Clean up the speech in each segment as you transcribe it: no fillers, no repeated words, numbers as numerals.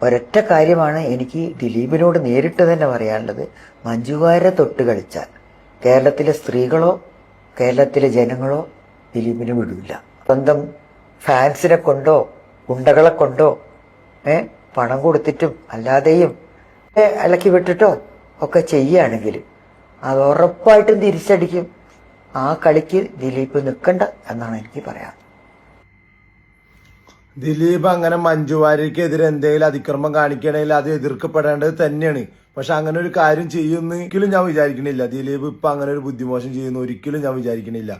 ഒരൊറ്റ കാര്യമാണ് എനിക്ക് ദിലീപിനോട് നേരിട്ട് തന്നെ പറയാനുള്ളത്. മഞ്ജുവാരെ തൊട്ട് കളിച്ചാൽ കേരളത്തിലെ സ്ത്രീകളോ കേരളത്തിലെ ജനങ്ങളോ ദിലീപിന് വിടില്ല. സ്വന്തം ഫാൻസിനെ കൊണ്ടോ ഗുണ്ടകളെ കൊണ്ടോ പണം കൊടുത്തിട്ടും അല്ലാതെയും ഇളക്കി വിട്ടിട്ടോ ഒക്കെ ചെയ്യുകയാണെങ്കിൽ അത് ഉറപ്പായിട്ടും തിരിച്ചടിക്കും. ആ കളിക്ക് ദിലീപ് നിൽക്കണ്ട എന്നാണ് എനിക്ക് പറയാം. ദിലീപ് അങ്ങനെ മഞ്ജു വാര്യർക്കെതിരെ എന്തെങ്കിലും അതിക്രമം കാണിക്കണമെങ്കിൽ അത് എതിർക്കപ്പെടേണ്ടത് തന്നെയാണ്. പക്ഷെ അങ്ങനെ ഒരു കാര്യം ചെയ്യുന്ന ഒരിക്കലും ഞാൻ വിചാരിക്കണില്ല. ദിലീപ് ഇപ്പൊ അങ്ങനെ ഒരു ബുദ്ധിമോശം ചെയ്യുന്ന ഒരിക്കലും ഞാൻ വിചാരിക്കണില്ല.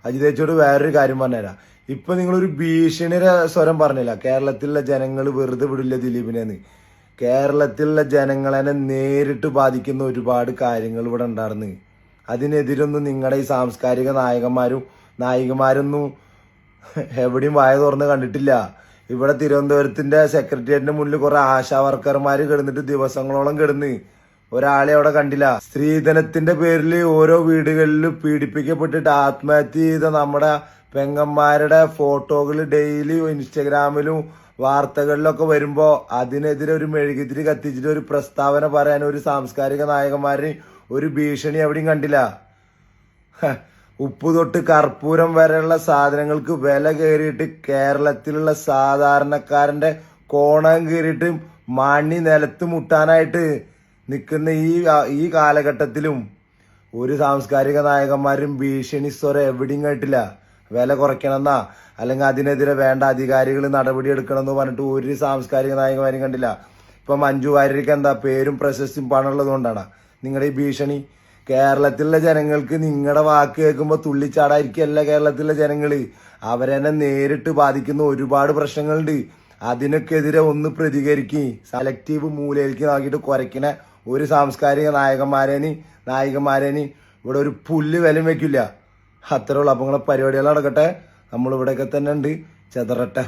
അജിതേച്ചോട് വേറൊരു കാര്യം പറഞ്ഞുതരാം. ഇപ്പൊ നിങ്ങളൊരു ഭീഷണിയുടെ സ്വരം പറഞ്ഞില്ല. കേരളത്തിലുള്ള ജനങ്ങൾ വെറുതെ വിടില്ല ദിലീപിനെന്ന്. കേരളത്തിലുള്ള ജനങ്ങളെ നേരിട്ട് ബാധിക്കുന്ന ഒരുപാട് കാര്യങ്ങൾ ഇവിടെ ഉണ്ടായിരുന്നു. അതിനെതിരൊന്നും നിങ്ങളുടെ ഈ സാംസ്കാരിക നായികമാരൊന്നും എവിടെയും വായ തുറന്ന് കണ്ടിട്ടില്ല. ഇവിടെ തിരുവനന്തപുരത്തിന്റെ സെക്രട്ടേറിയറ്റിന്റെ മുന്നിൽ കുറെ ആശാ വർക്കർമാര് കിടന്നിട്ട് ദിവസങ്ങളോളം കിടന്ന് ഒരാളെ അവിടെ കണ്ടില്ല. സ്ത്രീധനത്തിന്റെ പേരിൽ ഓരോ വീടുകളിലും പീഡിപ്പിക്കപ്പെട്ടിട്ട് ആത്മഹത്യ ചെയ്ത നമ്മുടെ പെങ്ങന്മാരുടെ ഫോട്ടോകൾ ഡെയിലി ഇൻസ്റ്റഗ്രാമിലും വാർത്തകളിലൊക്കെ വരുമ്പോ അതിനെതിരെ ഒരു മെഴുകുതിരി കത്തിച്ചിട്ട് ഒരു പ്രസ്താവന പറയാൻ ഒരു സാംസ്കാരിക നായകന്മാര് ഒരു ഭീഷണി എവിടെയും കണ്ടില്ല. ഉപ്പ് തൊട്ട് കർപ്പൂരം വരെയുള്ള സാധനങ്ങൾക്ക് വില കയറിയിട്ട് കേരളത്തിലുള്ള സാധാരണക്കാരന്റെ കോണം കയറിയിട്ട് മണി നിലത്ത് മുട്ടാനായിട്ട് നിൽക്കുന്ന ഈ കാലഘട്ടത്തിലും ഒരു സാംസ്കാരിക നായകന്മാരും ഭീഷണി സ്വരം എവിടെയും കേട്ടില്ല. വില കുറയ്ക്കണമെന്നാ അല്ലെങ്കിൽ അതിനെതിരെ വേണ്ട അധികാരികൾ നടപടി എടുക്കണമെന്ന് പറഞ്ഞിട്ട് ഒരു സാംസ്കാരിക നായകന്മാരും കണ്ടില്ല. ഇപ്പൊ മഞ്ജു വാര്യർക്ക് എന്താ പേരും പ്രശസ്തിയും പണമുള്ളത് കൊണ്ടാണ് നിങ്ങളുടെ ഈ ഭീഷണി? കേരളത്തിലെ ജനങ്ങൾക്ക് നിങ്ങളുടെ വാക്ക് കേൾക്കുമ്പോൾ തുള്ളിച്ചാടായിരിക്കല്ല കേരളത്തിലെ ജനങ്ങള്. അവരെന്നെ നേരിട്ട് ബാധിക്കുന്ന ഒരുപാട് പ്രശ്നങ്ങളുണ്ട്. അതിനൊക്കെതിരെ ഒന്ന് പ്രതികരിക്കും. സെലക്റ്റീവ് മൂലയിലേക്ക് നോക്കിയിട്ട് കുറയ്ക്കണ ഒരു സാംസ്കാരിക നായികമാരേനി ഇവിടെ ഒരു പുല്ല് വിലയും വെക്കില്ല. അത്രേ ഉള്ളൂ. അപ്പൊ നിങ്ങളെ പരിപാടികൾ നടക്കട്ടെ. നമ്മൾ ഇവിടെയൊക്കെ തന്നെ ഉണ്ട്. ചെതറട്ടെ.